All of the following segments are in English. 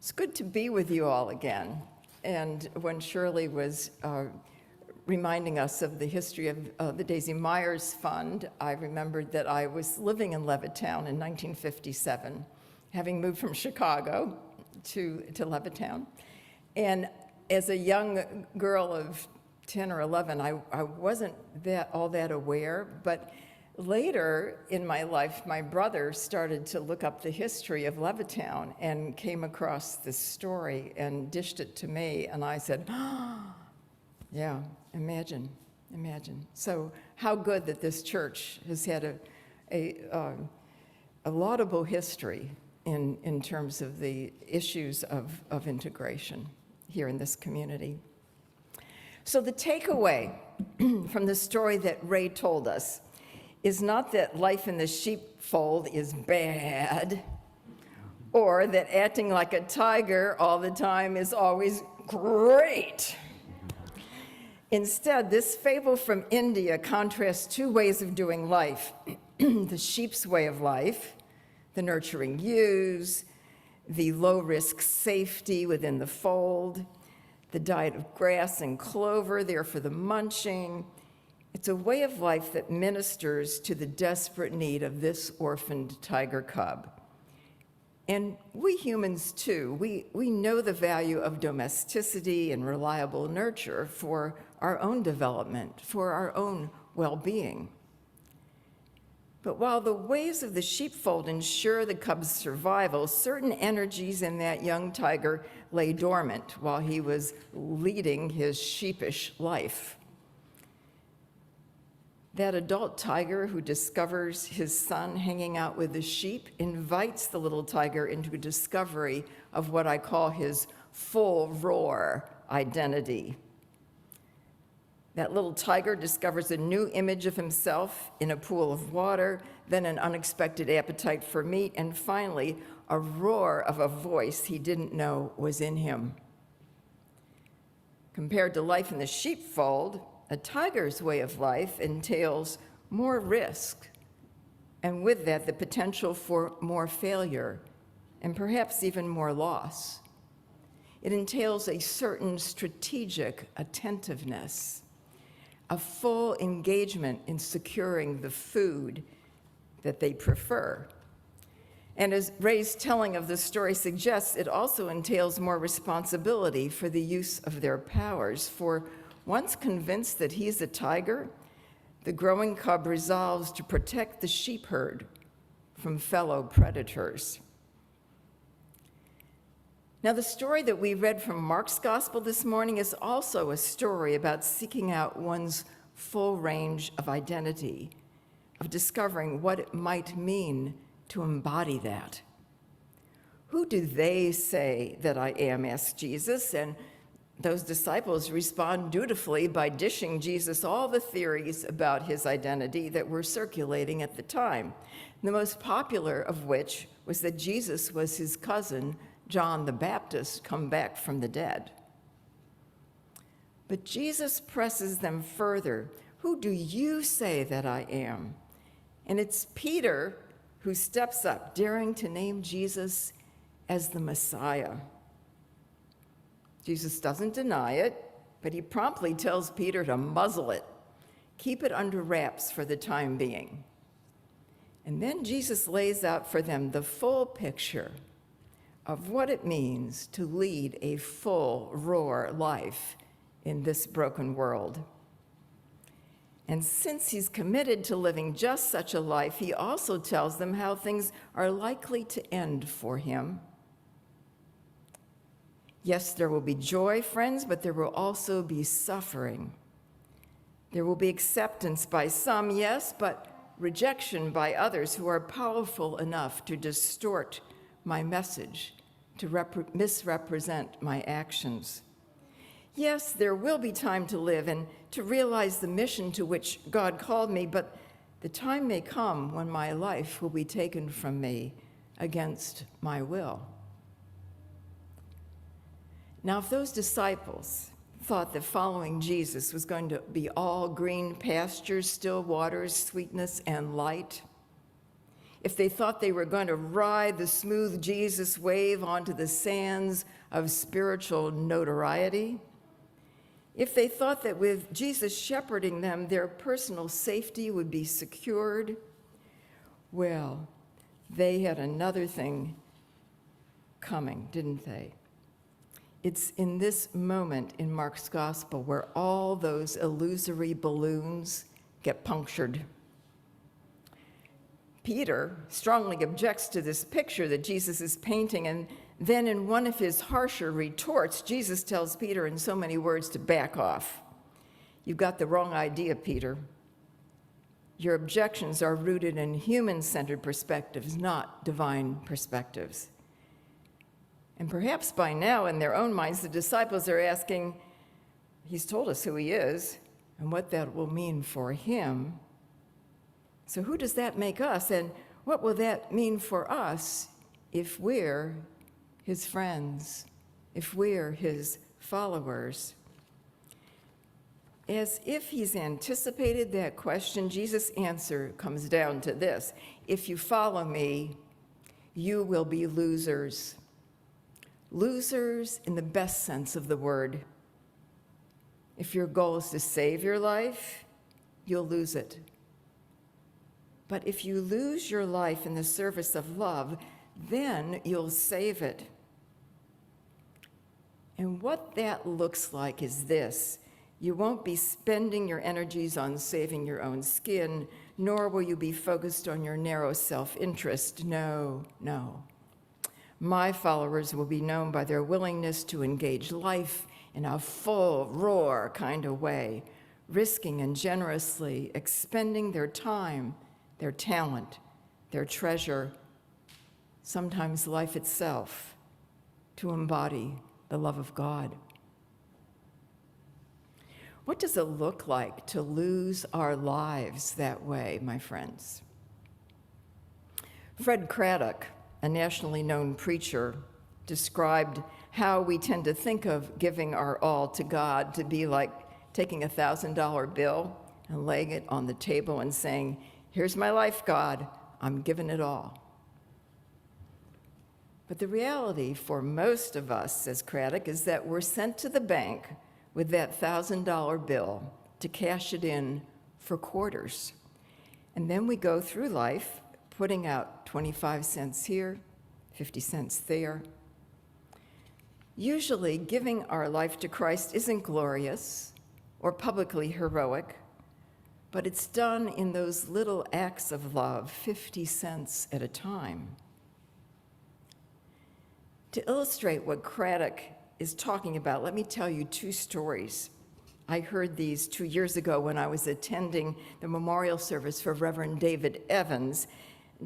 It's good to be with you all again. And when Shirley was reminding us of the history of the Daisy Myers Fund, I remembered that I was living in Levittown in 1957, having moved from Chicago to Levittown. And as a young girl of 10 or 11, I wasn't all that aware, but later in my life, my brother started to look up the history of Levittown and came across this story and dished it to me, and I said, oh, yeah, imagine. So how good that this church has had a laudable history in terms of the issues of integration here in this community. So the takeaway from the story that Ray told us is not that life in the sheepfold is bad, or that acting like a tiger all the time is always great. Instead, this fable from India contrasts two ways of doing life: the sheep's way of life, the nurturing ewes, the low-risk safety within the fold, the diet of grass and clover there for the munching. It's a way of life that ministers to the desperate need of this orphaned tiger cub. And we humans, too, we know the value of domesticity and reliable nurture for our own development, for our own well-being. But while the ways of the sheepfold ensure the cub's survival, certain energies in that young tiger lay dormant while he was leading his sheepish life. That adult tiger who discovers his son hanging out with the sheep invites the little tiger into a discovery of what I call his full roar identity. That little tiger discovers a new image of himself in a pool of water, then an unexpected appetite for meat, and finally, a roar of a voice he didn't know was in him. Compared to life in the sheepfold, a tiger's way of life entails more risk, and with that, the potential for more failure, and perhaps even more loss. It entails a certain strategic attentiveness, a full engagement in securing the food that they prefer. And as Ray's telling of the story suggests, it also entails more responsibility for the use of their powers. For once convinced that he's a tiger, the growing cub resolves to protect the sheep herd from fellow predators. Now, the story that we read from Mark's gospel this morning is also a story about seeking out one's full range of identity, of discovering what it might mean to embody that. Who do they say that I am? Asked Jesus, and those disciples respond dutifully by dishing Jesus all the theories about his identity that were circulating at the time, the most popular of which was that Jesus was his cousin, John the Baptist, come back from the dead. But Jesus presses them further. Who do you say that I am? And it's Peter who steps up, daring to name Jesus as the Messiah. Jesus doesn't deny it, but he promptly tells Peter to muzzle it, keep it under wraps for the time being. And then Jesus lays out for them the full picture of what it means to lead a full roar life in this broken world. And since he's committed to living just such a life, he also tells them how things are likely to end for him. Yes, there will be joy, friends, but there will also be suffering. There will be acceptance by some, yes, but rejection by others who are powerful enough to distort my message, to misrepresent my actions. Yes, there will be time to live and to realize the mission to which God called me, but the time may come when my life will be taken from me against my will. Now, if those disciples thought that following Jesus was going to be all green pastures, still waters, sweetness, and light, if they thought they were going to ride the smooth Jesus wave onto the sands of spiritual notoriety, if they thought that with Jesus shepherding them, their personal safety would be secured, well, they had another thing coming, didn't they? It's in this moment in Mark's gospel where all those illusory balloons get punctured. Peter strongly objects to this picture that Jesus is painting, and then in one of his harsher retorts, Jesus tells Peter in so many words to back off. You've got the wrong idea, Peter. Your objections are rooted in human-centered perspectives, not divine perspectives. And perhaps by now, in their own minds, the disciples are asking, he's told us who he is and what that will mean for him. So who does that make us? And what will that mean for us if we're his friends, if we're his followers? As if he's anticipated that question, Jesus' answer comes down to this: if you follow me, you will be losers. Losers in the best sense of the word. If your goal is to save your life, you'll lose it. But if you lose your life in the service of love, then you'll save it. And what that looks like is this: you won't be spending your energies on saving your own skin, nor will you be focused on your narrow self-interest. No, no. My followers will be known by their willingness to engage life in a full, roar kind of way, risking and generously expending their time, their talent, their treasure, sometimes life itself, to embody the love of God. What does it look like to lose our lives that way, my friends? Fred Craddock, a nationally known preacher, described how we tend to think of giving our all to God to be like taking a $1,000 bill and laying it on the table and saying, "Here's my life, God, I'm giving it all." But the reality for most of us, says Craddock, is that we're sent to the bank with that $1,000 bill to cash it in for quarters. And then we go through life putting out 25 cents here, 50 cents there. Usually, giving our life to Christ isn't glorious or publicly heroic, but it's done in those little acts of love, 50 cents at a time. To illustrate what Craddock is talking about, let me tell you two stories. I heard these 2 years ago when I was attending the memorial service for Reverend David Evans.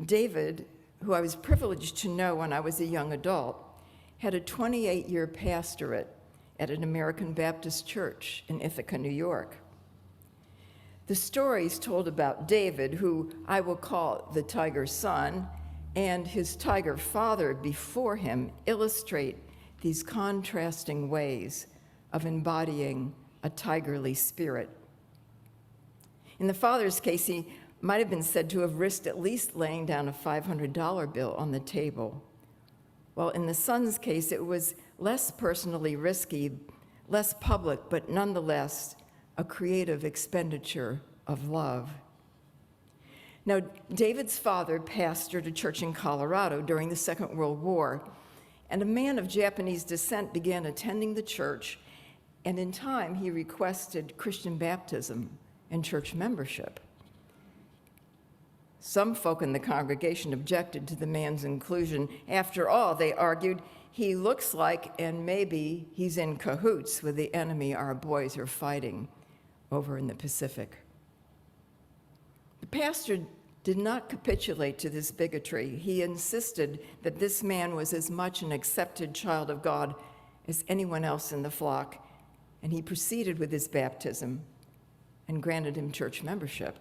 David, who I was privileged to know when I was a young adult, had a 28-year pastorate at an American Baptist church in Ithaca, New York. The stories told about David, who I will call the tiger son, and his tiger father before him illustrate these contrasting ways of embodying a tigerly spirit. In the father's case, he might have been said to have risked at least laying down a $500 bill on the table, while in the son's case, it was less personally risky, less public, but nonetheless a creative expenditure of love. Now, David's father pastored a church in Colorado during the Second World War, and a man of Japanese descent began attending the church, and in time he requested Christian baptism and church membership. Some folk in the congregation objected to the man's inclusion. After all, they argued, he looks like, and maybe he's in cahoots with the enemy our boys are fighting over in the Pacific. The pastor did not capitulate to this bigotry. He insisted that this man was as much an accepted child of God as anyone else in the flock, and he proceeded with his baptism and granted him church membership.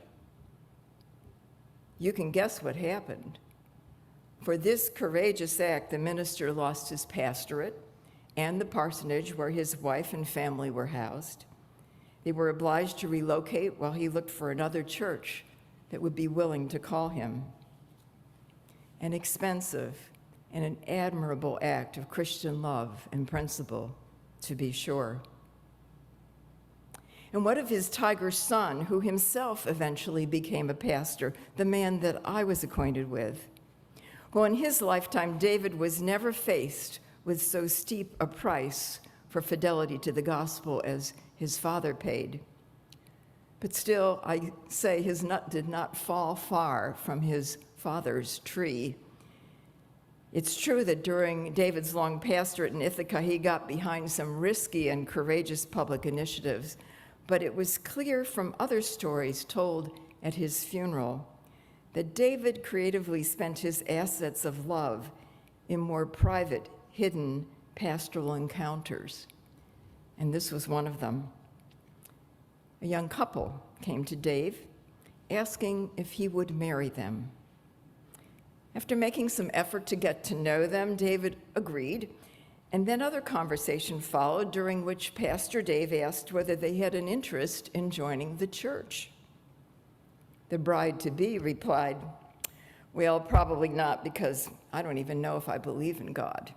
You can guess what happened. For this courageous act, the minister lost his pastorate and the parsonage where his wife and family were housed. They were obliged to relocate while he looked for another church that would be willing to call him. an expensive and an admirable act of Christian love and principle, to be sure. And what of his tiger son, who himself eventually became a pastor, the man that I was acquainted with? Well, in his lifetime, David was never faced with so steep a price for fidelity to the gospel as his father paid. But still, I say his nut did not fall far from his father's tree. It's true that during David's long pastorate in Ithaca, he got behind some risky and courageous public initiatives, but it was clear from other stories told at his funeral that David creatively spent his assets of love in more private, hidden pastoral encounters, and this was one of them. A young couple came to Dave asking if he would marry them. After making some effort to get to know them, David agreed, and then other conversation followed, during which Pastor Dave asked whether they had an interest in joining the church. The bride-to-be replied, "Well, probably not, because I don't even know if I believe in God."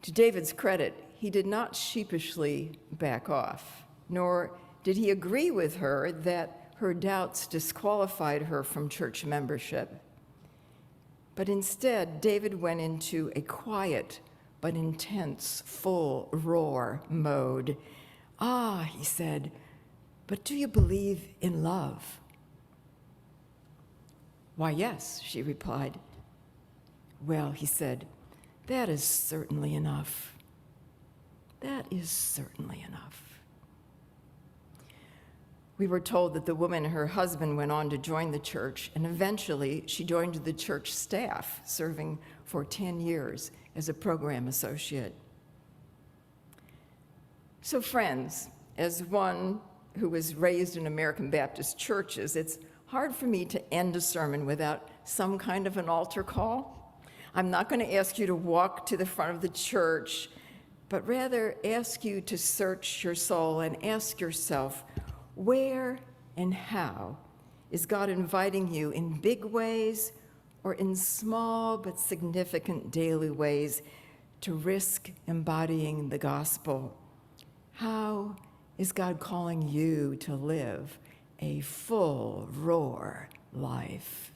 To David's credit, he did not sheepishly back off, nor did he agree with her that her doubts disqualified her from church membership. But instead, David went into a quiet but intense, full roar mode. "Ah," he said, "but do you believe in love?" "Why, yes," she replied. "Well," he said, "that is certainly enough. That is certainly enough." We were told that the woman and her husband went on to join the church, and eventually she joined the church staff, serving for 10 years as a program associate. So friends, as one who was raised in American Baptist churches, it's hard for me to end a sermon without some kind of an altar call. I'm not going to ask you to walk to the front of the church, but rather ask you to search your soul and ask yourself, where and how is God inviting you in big ways or in small but significant daily ways to risk embodying the gospel? How is God calling you to live a full roar life?